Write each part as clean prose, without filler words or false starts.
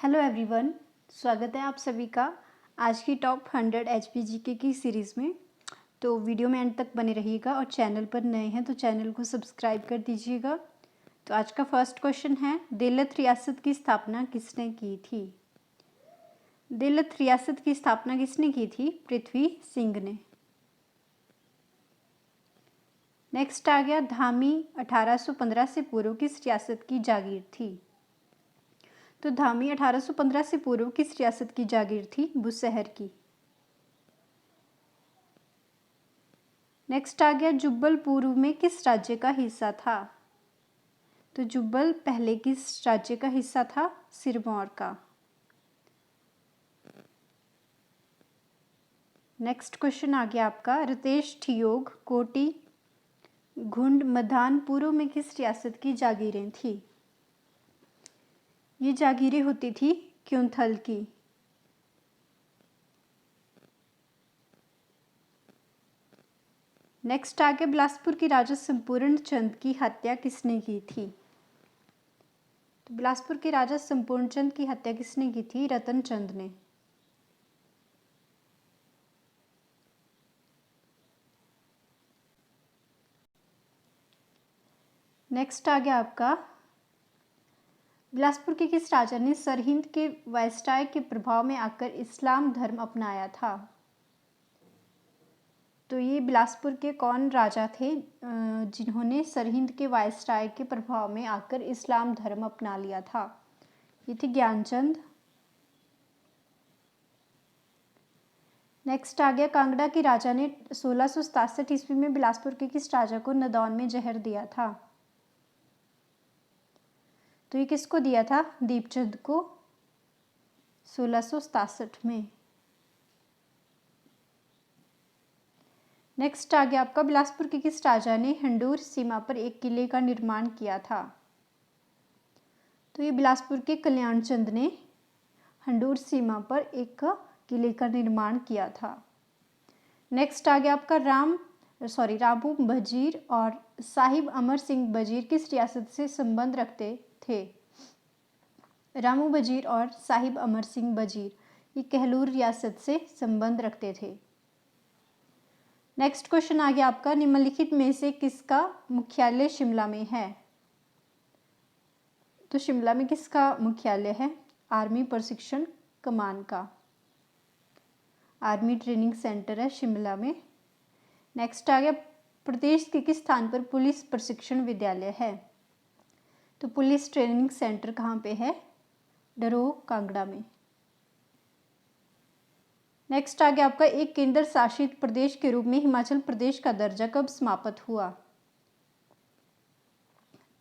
Hello everyone, स्वागत है आप सभी का आज की टॉप 100 HPGK की सीरीज़ में। तो वीडियो में एंड तक बने रहिएगा और चैनल पर नए हैं तो चैनल को सब्सक्राइब कर दीजिएगा। तो आज का फर्स्ट क्वेश्चन है, देलत रियासत की स्थापना किसने की थी? देलत रियासत की स्थापना किसने की थी? पृथ्वी सिंह ने। नेक्स्ट आ गया, धामी 1815 से पूर्व किस रियासत की जागीर थी? तो धामी 1815 से पूर्व किस रियासत की जागीर थी? बुशहर की। नेक्स्ट आ गया, जुब्बल पूर्व में किस राज्य का हिस्सा था? तो जुब्बल पहले किस राज्य का हिस्सा था? सिरमौर का। नेक्स्ट क्वेश्चन आ गया आपका, रतेश, ठियोग, कोटी, घुंड, मधान पूर्व में किस रियासत की जागीरें थी? ये जागीरें होती थी क्योंथल की। नेक्स्ट आ गया, बिलासपुर की राजा संपूर्ण चंद की हत्या किसने की थी? तो बिलासपुर के राजा संपूर्ण चंद की हत्या किसने की थी? रतन चंद ने। नेक्स्ट आ गया आपका, बिलासपुर के किस राजा ने सरहिंद के वायसराय के प्रभाव में आकर इस्लाम धर्म अपनाया था? तो ये बिलासपुर के कौन राजा थे जिन्होंने सरहिंद के वायसराय के प्रभाव में आकर इस्लाम धर्म अपना लिया था? ये थे ज्ञानचंद। नेक्स्ट आ गया, कांगड़ा के राजा ने 1667 ईस्वी में बिलासपुर के किस राजा को नदौन में जहर दिया था? तो ये किसको दिया था? दीपचंद को 1667 में। नेक्स्ट आ गया आपका, बिलासपुर के किस राजा ने हंडूर सीमा पर एक किले का निर्माण किया था? तो ये बिलासपुर के कल्याण चंद ने हंडूर सीमा पर एक किले का निर्माण किया था। नेक्स्ट आ गया आपका, रामू वजीर और साहिब अमर सिंह वजीर किस रियासत से संबंध रखते थे? रामू वजीर और साहिब अमर सिंह वजीर ये कहलूर रियासत से संबंध रखते थे। नेक्स्ट क्वेश्चन आ गया आपका, निम्नलिखित में से किसका मुख्यालय शिमला में है? तो शिमला में किसका मुख्यालय है? आर्मी प्रशिक्षण कमान का। आर्मी ट्रेनिंग सेंटर है शिमला में। नेक्स्ट आ गया, प्रदेश के किस स्थान पर पुलिस प्रशिक्षण विद्यालय है? तो पुलिस ट्रेनिंग सेंटर कहाँ पे है? डरोह कांगड़ा में। नेक्स्ट आ गया आपका, एक केंद्र शासित प्रदेश के रूप में हिमाचल प्रदेश का दर्जा कब समाप्त हुआ?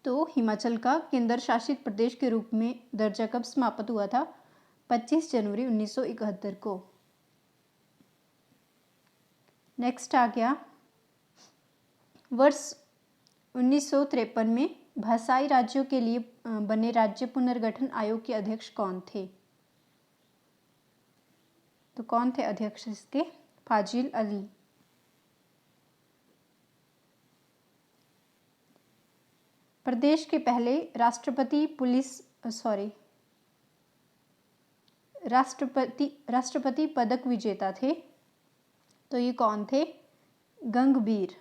तो हिमाचल का केंद्र शासित प्रदेश के रूप में दर्जा कब समाप्त हुआ था? 25 जनवरी 1971 को। नेक्स्ट आ गया, वर्ष 1953 में भाषाई राज्यों के लिए बने राज्य पुनर्गठन आयोग के अध्यक्ष कौन थे? तो कौन थे अध्यक्ष इसके? फाजिल अली। प्रदेश के पहले राष्ट्रपति पदक विजेता थे, तो ये कौन थे? गंगबीर।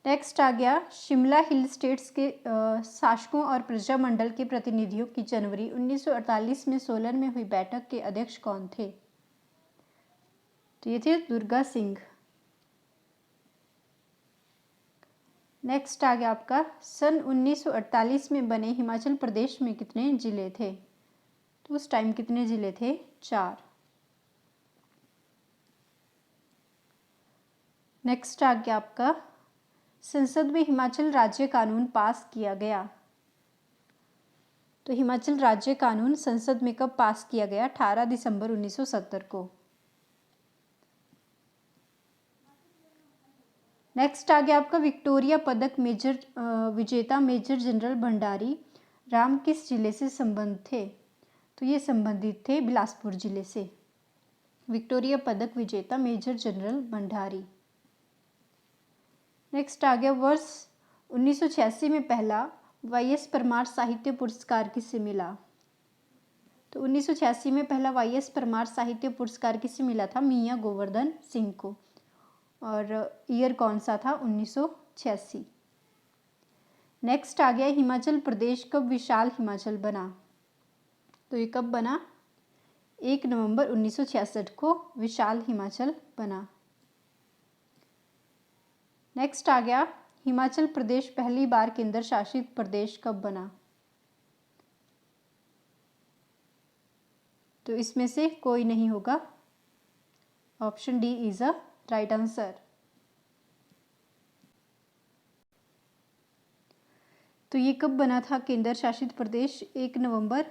नेक्स्ट आ गया, शिमला हिल स्टेट्स के शासकों और प्रजामंडल के प्रतिनिधियों की जनवरी 1948 में सोलन में हुई बैठक के अध्यक्ष कौन थे? तो ये थे दुर्गा सिंह। नेक्स्ट आ गया आपका, सन 1948 में बने हिमाचल प्रदेश में कितने जिले थे? तो उस टाइम कितने जिले थे? 4। नेक्स्ट आ गया आपका, संसद में हिमाचल राज्य कानून पास किया गया। तो हिमाचल राज्य कानून संसद में कब पास किया गया? 18 दिसंबर 1970 को। नेक्स्ट आ गया आपका, विक्टोरिया पदक विजेता मेजर जनरल भंडारी राम किस जिले से संबंध थे? तो ये संबंधित थे बिलासपुर जिले से। विक्टोरिया पदक विजेता मेजर जनरल भंडारी। नेक्स्ट आ गया, वर्ष 1986 में पहला वाई.एस. परमार साहित्य पुरस्कार किसे मिला? तो 1986 में पहला वाई.एस. परमार साहित्य पुरस्कार किसे मिला था? मियां गोवर्धन सिंह को। और ईयर कौन सा था? 1986। नेक्स्ट आ गया, हिमाचल प्रदेश कब विशाल हिमाचल बना? तो ये कब बना? 1 नवंबर 1966 को विशाल हिमाचल बना। नेक्स्ट आ गया, हिमाचल प्रदेश पहली बार केंद्र शासित प्रदेश कब बना? तो इसमें से कोई नहीं होगा, option D is a right answer. तो ये कब बना था केंद्र शासित प्रदेश? 1 नवंबर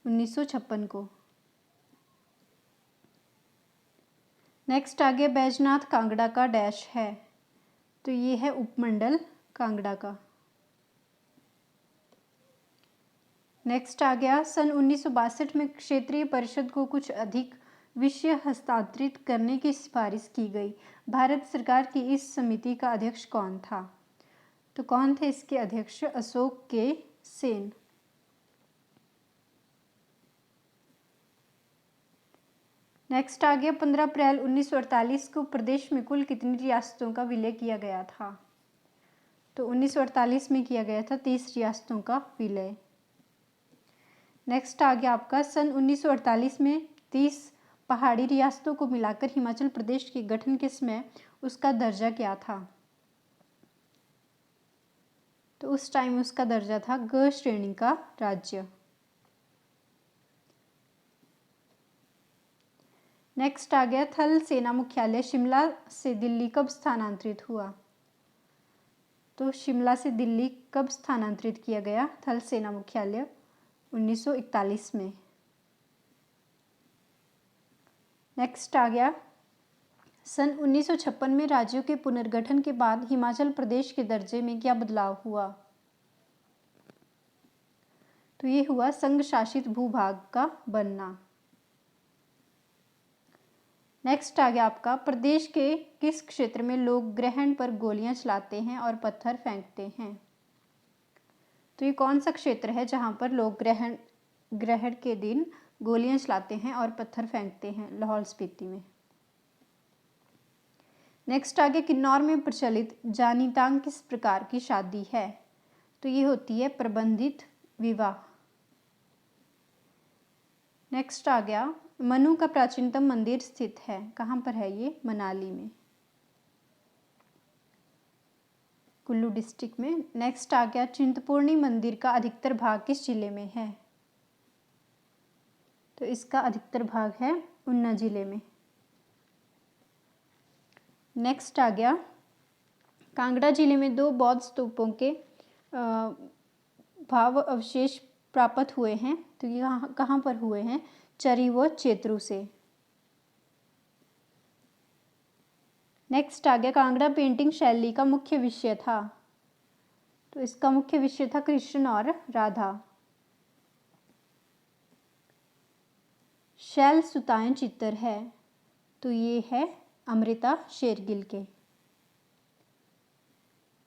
1956 को। नेक्स्ट आ गया, बैजनाथ कांगड़ा का डैश है? तो ये है उपमंडल कांगड़ा का। नेक्स्ट आ गया, सन 1962 में क्षेत्रीय परिषद को कुछ अधिक विषय हस्तांतरित करने की सिफारिश की गई। भारत सरकार की इस समिति का अध्यक्ष कौन था? तो कौन थे इसके अध्यक्ष? अशोक के सेन। नेक्स्ट आ गया, 15 अप्रैल 1948 को प्रदेश में कुल कितनी रियासतों का विलय किया गया था? तो 1948 में किया गया था 30 रियासतों का विलय। नेक्स्ट आ गया आपका, सन 1948 में 30 पहाड़ी रियासतों को मिलाकर हिमाचल प्रदेश के गठन के समय उसका दर्जा क्या था? तो उस टाइम उसका दर्जा था ग श्रेणी का राज्य। नेक्स्ट आ गया, थल सेना मुख्यालय शिमला से दिल्ली कब स्थानांतरित हुआ? तो शिमला से दिल्ली कब स्थानांतरित किया गया थल सेना मुख्यालय? 1941 में। नेक्स्ट आ गया, सन 1956 में राज्यों के पुनर्गठन के बाद हिमाचल प्रदेश के दर्जे में क्या बदलाव हुआ? तो ये हुआ संघ शासित भूभाग का बनना। नेक्स्ट आ गया आपका, प्रदेश के किस क्षेत्र में लोग ग्रहण पर गोलियां चलाते हैं और पत्थर फेंकते हैं? तो ये कौन सा क्षेत्र है जहां पर लोग ग्रहण के दिन गोलियां चलाते हैं और पत्थर फेंकते हैं? लाहौल स्पीति में। नेक्स्ट आगे, किन्नौर में प्रचलित जानीतांग किस प्रकार की शादी है? तो ये होती है प्रबंधित विवाह। नेक्स्ट आ गया, मनु का प्राचीनतम मंदिर स्थित है? कहाँ पर है ये? मनाली में, कुल्लू डिस्ट्रिक्ट में। नेक्स्ट आ गया, चिंतपूर्णी मंदिर का अधिकतर भाग किस जिले में है? तो इसका अधिकतर भाग है ऊना जिले में। नेक्स्ट आ गया, कांगड़ा जिले में 2 बौद्ध स्तूपों के भाव अवशेष प्राप्त हुए हैं। तो ये कहाँ पर हुए हैं? चरी व चेत्रू से। नेक्स्ट आ गया, कांगड़ा पेंटिंग शैली का मुख्य विषय था? तो इसका मुख्य विषय था कृष्ण और राधा। शैल सुतायन चित्र है? तो ये है अमृता शेरगिल के।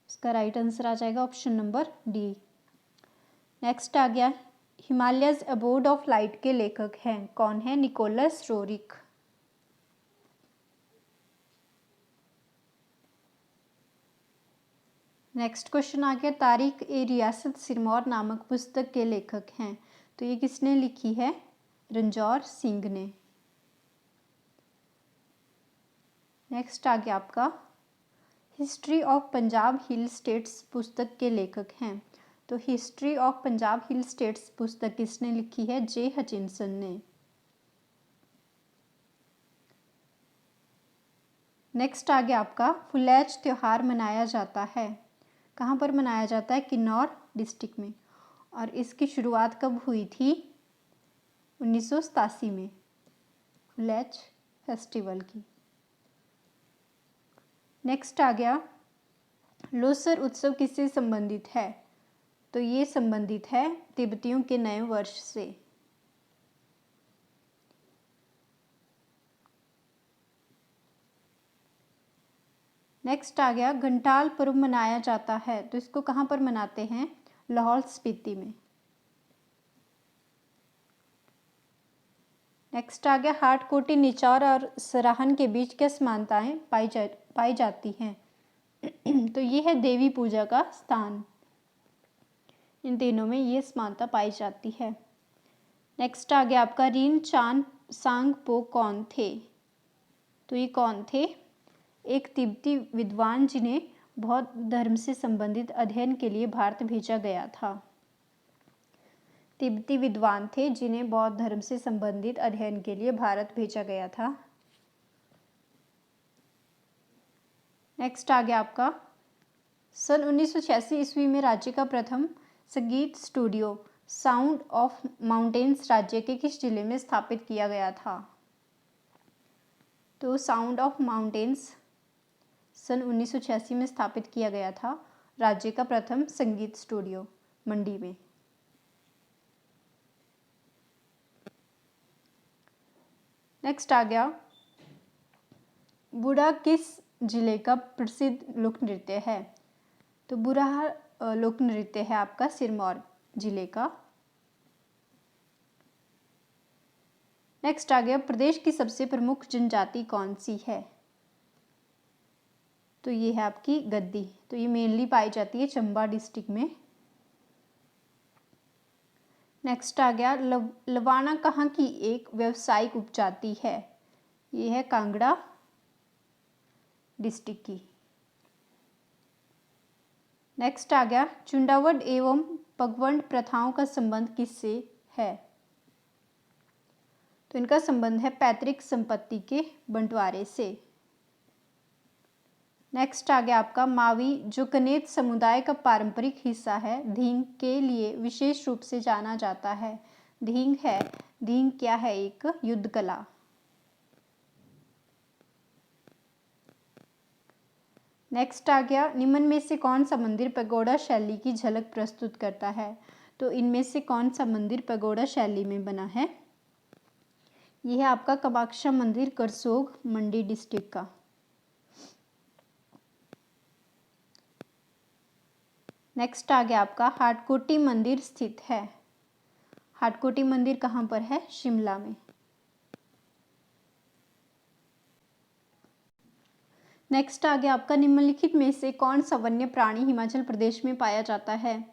इसका राइट आंसर आ जाएगा ऑप्शन नंबर डी। नेक्स्ट आ गया, हिमालयज अबोर्ड ऑफ लाइट के लेखक हैं? कौन है? Nicholas Roerich. नेक्स्ट क्वेश्चन आ गया, तारीख ए रियासत सिरमौर नामक पुस्तक के लेखक हैं? तो ये किसने लिखी है? रंजौर सिंह ने। नेक्स्ट आ गया आपका, history of Punjab hill states पुस्तक के लेखक हैं? तो history of Punjab hill states पुस्तक किसने लिखी है? जे हचिनसन ने। नेक्स्ट आ गया आपका, फुलैच त्योहार मनाया जाता है? कहाँ पर मनाया जाता है? किन्नौर डिस्ट्रिक्ट में। और इसकी शुरुआत कब हुई थी? 1987 में फुलैच फेस्टिवल की। नेक्स्ट आ गया, लोसर उत्सव किससे संबंधित है? तो ये संबंधित है तिब्बतियों के नए वर्ष से। नेक्स्ट आ गया घंटाल पर्व मनाया जाता है, तो इसको कहाँ पर मनाते हैं? लाहौल स्पीति में। नेक्स्ट आ गया हाटकोटी, निचौर और सराहन के बीच क्या समानताएं पाई जाती हैं? तो ये है देवी पूजा का स्थान, इन तीनों में ये समानता पाई जाती है। नेक्स्ट आ गया आपका रीन चान सांगपो कौन थे? तो ये कौन थे? एक तिब्बती विद्वान जिन्हें बौद्ध धर्म से संबंधित अध्ययन के लिए भारत भेजा गया था। तिब्बती विद्वान थे जिन्हें बौद्ध धर्म से संबंधित अध्ययन के लिए भारत भेजा गया था। नेक्स्ट आ गया आपका सन 1986 ईस्वी में राज्य का प्रथम संगीत स्टूडियो साउंड ऑफ माउंटेन्स राज्य के किस जिले में स्थापित किया गया था? तो साउंड ऑफ माउंटेन्स सन 1986 में स्थापित किया गया था राज्य का प्रथम संगीत स्टूडियो मंडी में। नेक्स्ट आ गया बुढ़ा किस जिले का प्रसिद्ध लोक नृत्य है? तो बुढ़ा लोक नृत्य है आपका सिरमौर जिले का। नेक्स्ट आ गया प्रदेश की सबसे प्रमुख जनजाति कौन सी है? तो ये है आपकी गद्दी, तो ये मेनली पाई जाती है चंबा डिस्ट्रिक्ट में। नेक्स्ट आ गया लवाना कहाँ की एक व्यावसायिक उपजाति है? ये है कांगड़ा डिस्ट्रिक्ट की। नेक्स्ट आ गया चुंडावड एवं पगवंड प्रथाओं का संबंध किससे है? तो इनका संबंध है पैतृक संपत्ति के बंटवारे से। नेक्स्ट आ गया आपका मावी जो कनेत समुदाय का पारंपरिक हिस्सा है, धींग के लिए विशेष रूप से जाना जाता है। धींग क्या है? एक युद्ध कला। नेक्स्ट आ गया निम्न में से कौन सा मंदिर पैगोडा शैली की झलक प्रस्तुत करता है? तो इनमें से कौन सा मंदिर पैगोडा शैली में बना है? यह है आपका कामाख्या मंदिर करसोग मंडी डिस्ट्रिक्ट का। नेक्स्ट आ गया आपका हाटकोटी मंदिर स्थित है। हाटकोटी मंदिर कहाँ पर है? शिमला में। नेक्स्ट आ गया आपका निम्नलिखित में से कौन सा वन्य प्राणी हिमाचल प्रदेश में पाया जाता है?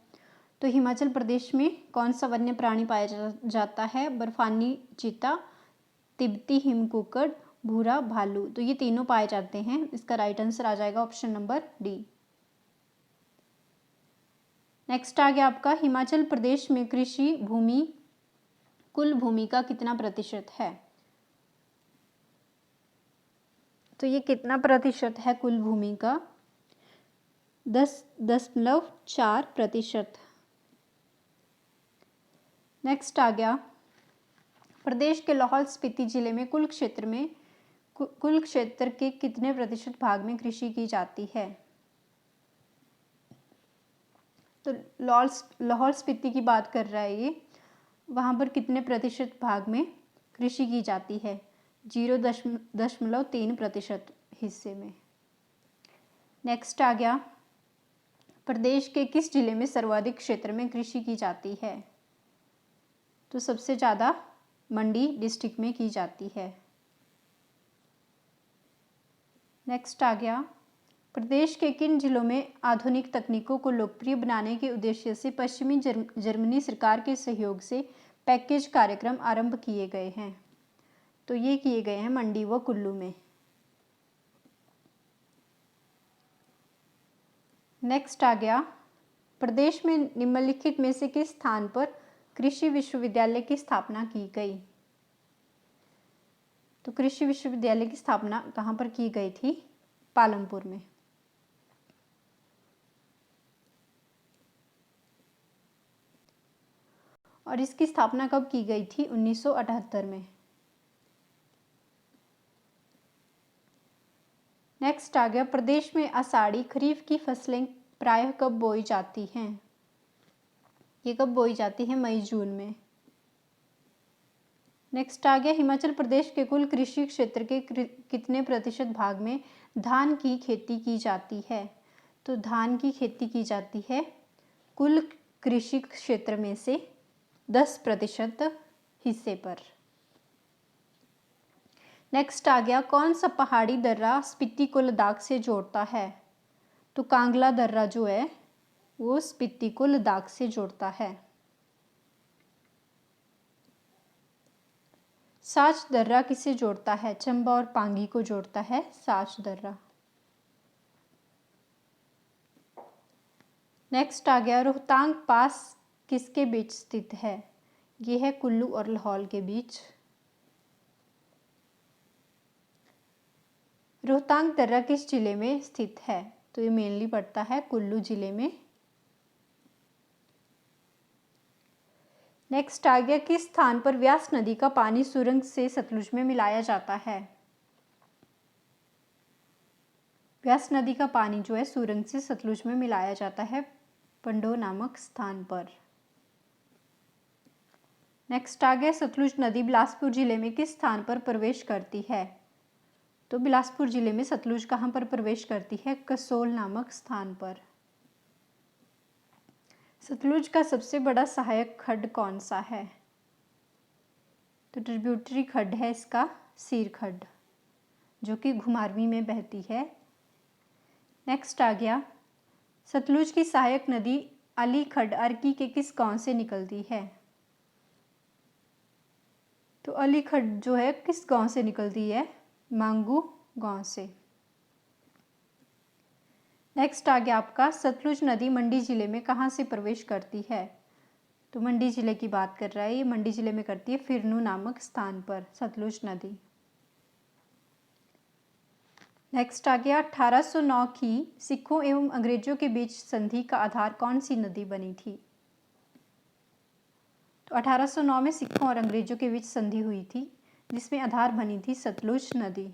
तो हिमाचल प्रदेश में कौन सा वन्य प्राणी पाया जाता है? बर्फानी चीता, तिब्बती हिमकुकड़, भूरा भालू। तो ये तीनों पाए जाते हैं। इसका राइट आंसर आ जाएगा ऑप्शन नंबर डी। नेक्स्ट आ गया आपका हिमाचल प्रदेश में कृषि भूमि कुल भूमि का कितना प्रतिशत है? तो ये कितना प्रतिशत है कुल भूमि का? 10.4%। नेक्स्ट आ गया प्रदेश के लाहौल स्पीति जिले में कुल क्षेत्र के कितने प्रतिशत भाग में कृषि की जाती है? तो लाहौल स्पीति की बात कर रहा है ये, वहाँ पर कितने प्रतिशत भाग में कृषि की जाती है? 0.3% हिस्से में। नेक्स्ट आ गया प्रदेश के किस जिले में सर्वाधिक क्षेत्र में कृषि की जाती है? तो सबसे ज़्यादा मंडी डिस्ट्रिक्ट में की जाती है। नेक्स्ट आ गया प्रदेश के किन जिलों में आधुनिक तकनीकों को लोकप्रिय बनाने के उद्देश्य से पश्चिमी जर्मनी सरकार के सहयोग से पैकेज कार्यक्रम आरंभ किए गए हैं? तो ये किए गए हैं मंडी व कुल्लू में। नेक्स्ट आ गया प्रदेश में निम्नलिखित में से किस स्थान पर कृषि विश्वविद्यालय की स्थापना की गई? तो कृषि विश्वविद्यालय की स्थापना कहाँ पर की गई थी? पालमपुर में। और इसकी स्थापना कब की गई थी? 1978 में। नेक्स्ट आ गया प्रदेश में आषाढ़ी खरीफ की फसलें प्रायः कब बोई जाती हैं? ये कब बोई जाती है? मई जून में। नेक्स्ट आ गया हिमाचल प्रदेश के कुल कृषि क्षेत्र के कितने प्रतिशत भाग में धान की खेती की जाती है? तो धान की खेती की जाती है कुल कृषि क्षेत्र में से 10% हिस्से पर। नेक्स्ट आ गया, कौन सा पहाड़ी दर्रा स्पीति को लद्दाख से जोड़ता है? तो कांगला दर्रा जो है वो स्पीति को लद्दाख से जोड़ता है। साच दर्रा किसे जोड़ता है? चंबा और पांगी को जोड़ता है साच दर्रा। नेक्स्ट आ गया, रोहतांग पास किसके बीच स्थित है? ये है कुल्लू और लाहौल के बीच। रोहतांग दर्रा किस जिले में स्थित है? तो ये मेनली पड़ता है कुल्लू जिले में। नेक्स्ट आ गया, किस स्थान पर व्यास नदी का पानी सुरंग से सतलुज में मिलाया जाता है? व्यास नदी का पानी जो है सुरंग से सतलुज में मिलाया जाता है पंडो नामक स्थान पर। नेक्स्ट आ गया, सतलुज नदी बिलासपुर जिले में किस स्थान पर प्रवेश करती है? तो बिलासपुर जिले में सतलुज कहाँ पर प्रवेश करती है? कसोल नामक स्थान पर। सतलुज का सबसे बड़ा सहायक खड्ड कौन सा है? तो ट्रिब्यूटरी खड्ड है इसका सीर खड्ड, जो कि घुमारवीं में बहती है। नेक्स्ट आ गया, सतलुज की सहायक नदी अली खड्ड अर्की के किस गांव से निकलती है? तो अली खड्ड जो है किस गांव से निकलती है? मांगू गांव से। नेक्स्ट आ गया आपका, सतलुज नदी मंडी जिले में कहाँ से प्रवेश करती है? तो मंडी जिले की बात कर रहा है, ये मंडी जिले में करती है फिरनू नामक स्थान पर सतलुज नदी। नेक्स्ट आ गया, 1809 की सिखों एवं अंग्रेजों के बीच संधि का आधार कौन सी नदी बनी थी? तो 1809 में सिखों और अंग्रेजों के बीच संधि हुई थी, जिसमें आधार बनी थी सतलुज नदी।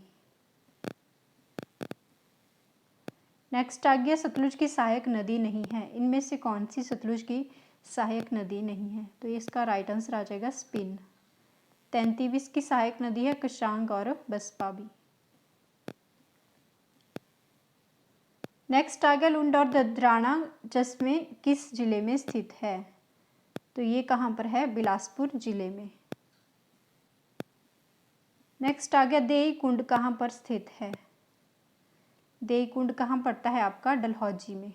नेक्स्ट आ गया, सतलुज की सहायक नदी नहीं है, इनमें से कौन सी सतलुज की सहायक नदी नहीं है? तो ये इसका राइट आंसर आ जाएगा स्पिन। 33 की सहायक नदी है कशांग और बसपा भी। नेक्स्ट आ गया, लुंड और ददराना जसमे किस जिले में स्थित है? तो ये कहाँ पर है? बिलासपुर जिले में। नेक्स्ट आ गया, देई कुंड कहाँ पर स्थित है? देई कुंड कहाँ पड़ता है आपका? डलहौजी में।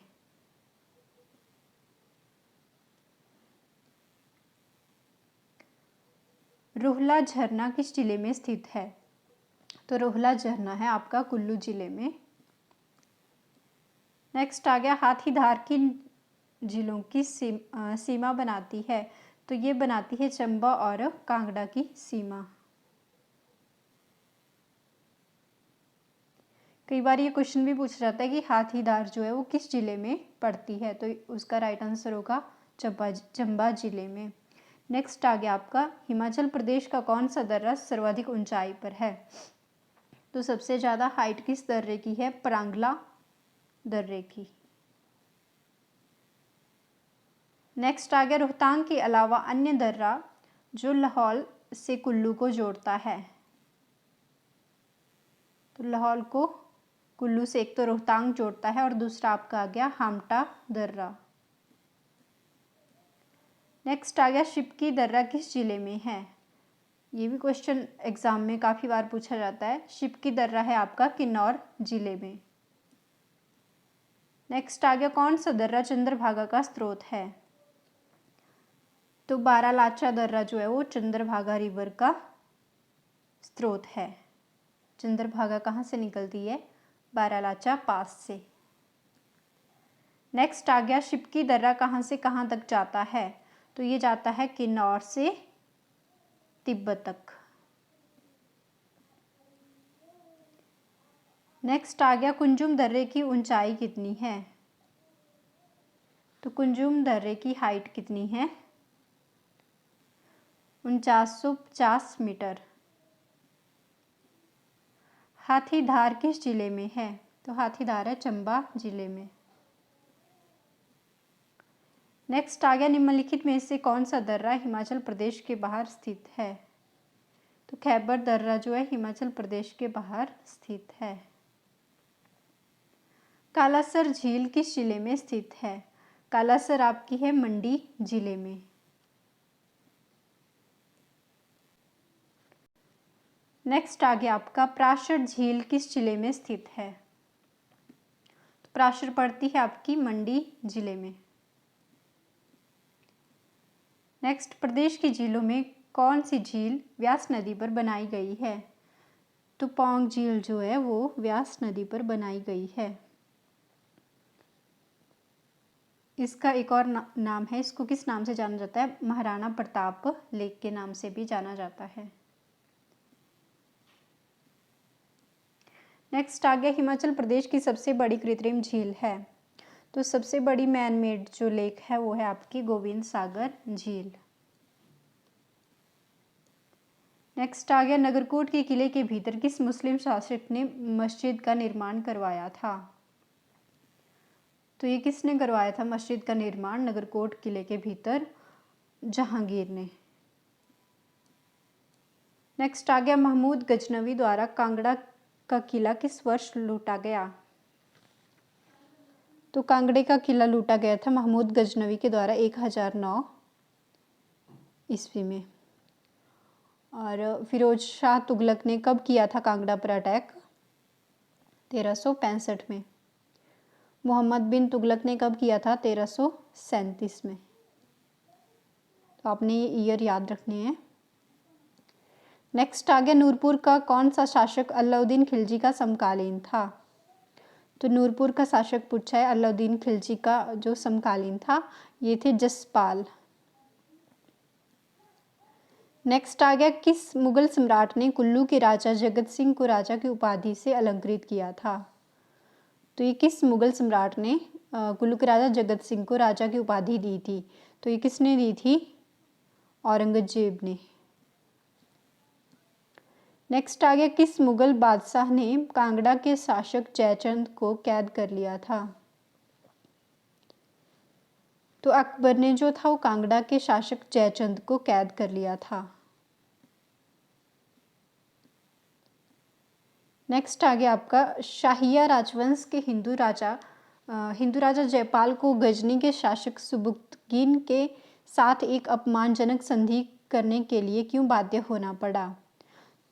रोहला झरना किस जिले में स्थित है? तो रोहला झरना है आपका कुल्लू जिले में। नेक्स्ट आ गया, हाथीधार किन जिलों की सीमा बनाती है? तो ये बनाती है चंबा और कांगड़ा की सीमा। कई बार ये क्वेश्चन भी पूछा जाता है कि हाथीधार जो है वो किस जिले में पड़ती है? तो उसका राइट आंसर होगा चंबा जिले में। नेक्स्ट आ गया आपका, हिमाचल प्रदेश का कौन सा दर्रा सर्वाधिक ऊंचाई पर है? तो सबसे ज़्यादा हाइट किस दर्रे की है? परांगला दर्रे की। नेक्स्ट आ गया, रोहतांग के अलावा अन्य दर्रा जो लाहौल से कुल्लू को जोड़ता है? तो लाहौल को कुल्लू से एक तो रोहतांग जोड़ता है और दूसरा आपका आ गया हामटा दर्रा। नेक्स्ट आ गया, शिपकी दर्रा किस जिले में है? ये भी क्वेश्चन एग्जाम में काफ़ी बार पूछा जाता है। शिपकी दर्रा है आपका किन्नौर जिले में। नेक्स्ट आ गया, कौन सा दर्रा चंद्रभागा का स्रोत है? तो बारालाचा दर्रा जो है वो चंद्रभागा रिवर का स्रोत है। चंद्रभागा कहाँ से निकलती है? बारालाचा पास से। नेक्स्ट आ गया, शिपकी दर्रा कहाँ से कहाँ तक जाता है? तो ये जाता है किन्नौर से तिब्बत तक। नेक्स्ट आ गया, कुंजुम दर्रे की ऊंचाई कितनी है? तो कुंजुम दर्रे की हाइट कितनी है? 4950 मीटर। हाथीधार किस जिले में है? तो हाथीधार है चंबा जिले में। नेक्स्ट आ गया, निम्नलिखित में से कौन सा दर्रा हिमाचल प्रदेश के बाहर स्थित है? तो खैबर दर्रा जो है हिमाचल प्रदेश के बाहर स्थित है। कालासर झील किस जिले में स्थित है? कालासर आपकी है मंडी जिले में। नेक्स्ट आ गया आपका प्राशर झील किस जिले में स्थित है? तो प्राशर पड़ती है आपकी मंडी जिले में। नेक्स्ट, प्रदेश की झीलों में कौन सी झील व्यास नदी पर बनाई गई है? तो पौंग झील जो है वो व्यास नदी पर बनाई गई है। इसका एक और नाम है, इसको किस नाम से जाना जाता है? महाराणा प्रताप लेक के नाम से भी जाना जाता है। नेक्स्ट आ गया हिमाचल प्रदेश की सबसे बड़ी कृत्रिम झील है। तो सबसे बड़ी मैन मेड जो लेक है वो है आपकी गोविंद सागर झील। नेक्स्ट आ गया नगरकोट के किले के भीतर किस मुस्लिम शासक ने मस्जिद का निर्माण करवाया था? तो ये किसने करवाया था मस्जिद का निर्माण नगरकोट किले के भीतर? जहांगीर ने। नेक्स्ट आ गया महमूद गजनवी द्वारा कांगड़ा का किला किस वर्ष लूटा गया? तो कांगड़े का किला लूटा गया था महमूद गजनवी के द्वारा 1009 ईस्वी में। और फिरोज शाह तुगलक ने कब किया था कांगड़ा पर अटैक? 1365 में। मोहम्मद बिन तुगलक ने कब किया था? 1337 में। तो आपने ये ईयर याद रखने हैं। नेक्स्ट आ गया नूरपुर का कौन सा शासक अलाउद्दीन खिलजी का समकालीन था? तो नूरपुर का शासक पूछा है, अलाउद्दीन खिलजी का जो समकालीन था ये थे जसपाल। नेक्स्ट आ गया किस मुगल सम्राट ने कुल्लू के राजा जगत सिंह को राजा की उपाधि से अलंकृत किया था? तो ये किस मुगल सम्राट ने कुल्लू के राजा जगत सिंह को राजा की उपाधि दी थी? तो ये किसने दी थी? औरंगजेब ने। नेक्स्ट आ गया किस मुगल बादशाह ने कांगड़ा के शासक जयचंद को कैद कर लिया था? तो अकबर ने जो था वो कांगड़ा के शासक जयचंद को कैद कर लिया था। नेक्स्ट आ गया आपका शाहिया राजवंश के हिंदू राजा जयपाल को गजनी के शासक सुबुक्तगिन के साथ एक अपमानजनक संधि करने के लिए क्यों बाध्य होना पड़ा?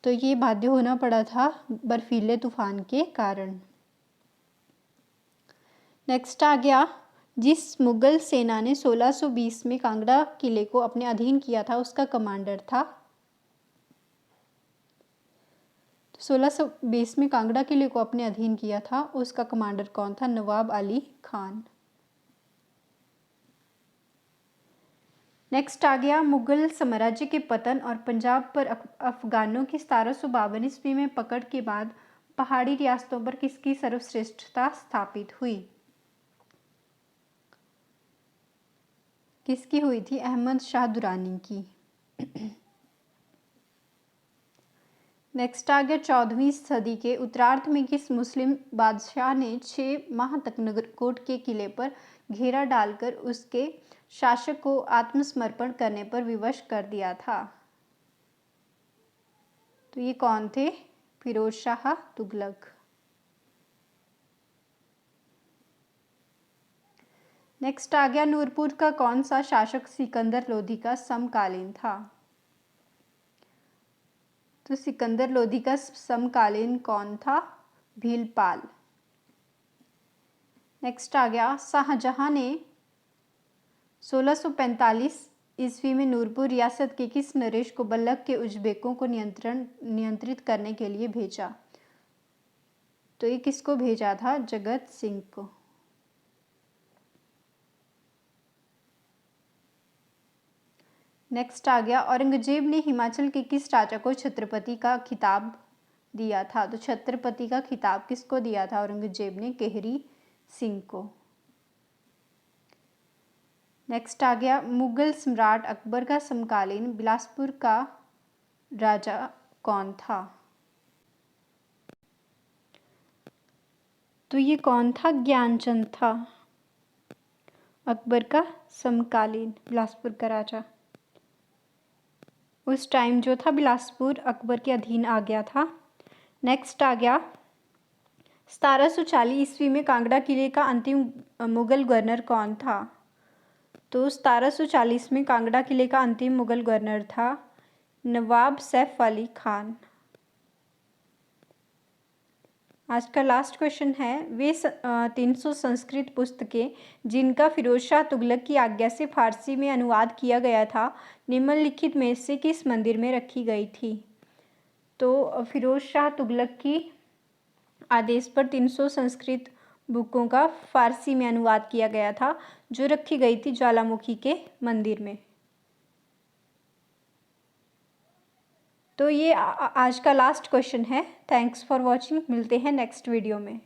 तो ये बाध्य होना पड़ा था बर्फीले तूफान के कारण। नेक्स्ट आ गया जिस मुगल सेना ने 1620 में कांगड़ा किले को अपने अधीन किया था उसका कमांडर था? 1620 में कांगड़ा किले को अपने अधीन किया था उसका कमांडर कौन था? नवाब अली खान। नेक्स्ट आ गया मुगल साम्राज्य के पतन और पंजाब पर अफगानों की 1752 ईस्वी में पकड़ के बाद पहाड़ी रियासतों पर किसकी सर्वश्रेष्ठता स्थापित हुई? किसकी हुई थी? अहमद शाह दुरानी की। नेक्स्ट आ गया 14वीं सदी के उत्तरार्ध में किस मुस्लिम बादशाह ने 6 माह तक नगरकोट के किले पर घेरा डालकर उसके शासक को आत्मसमर्पण करने पर विवश कर दिया था? तो ये कौन थे? फिरोज शाह तुगलक। नेक्स्ट आ गया नूरपुर का कौन सा शासक सिकंदर लोधी का समकालीन था? तो सिकंदर लोधी का समकालीन कौन था? भीलपाल। नेक्स्ट आ गया शाहजहां ने 1645 ईस्वी में नूरपुर रियासत के किस नरेश को बल्लभ के उज्बेकों को नियंत्रित करने के लिए भेजा? तो ये किसको भेजा था? जगत सिंह को। नेक्स्ट आ गया औरंगजेब ने हिमाचल के किस राजा को छत्रपति का खिताब दिया था? तो छत्रपति का खिताब किसको दिया था औरंगजेब ने? केहरी सिंह को। नेक्स्ट आ गया मुगल सम्राट अकबर का समकालीन बिलासपुर का राजा कौन था? तो ये कौन था? ज्ञानचंद था अकबर का समकालीन बिलासपुर का राजा। उस टाइम जो था बिलासपुर अकबर के अधीन आ गया था। नेक्स्ट आ गया 1740 ईस्वी में कांगड़ा किले का अंतिम मुगल गवर्नर कौन था? तो 1740 में कांगड़ा किले का अंतिम मुगल गवर्नर था नवाब सैफ अली खान। आज का लास्ट क्वेश्चन है, वे 300 संस्कृत पुस्तकें जिनका फिरोज शाह तुगलक की आज्ञा से फारसी में अनुवाद किया गया था, निम्नलिखित में से किस मंदिर में रखी गई थी? तो फिरोज शाह तुगलक की आदेश पर 300 संस्कृत बुकों का फारसी में अनुवाद किया गया था, जो रखी गई थी ज्वालामुखी के मंदिर में। तो ये आज का लास्ट क्वेश्चन है। Thanks for watching. मिलते हैं नेक्स्ट वीडियो में।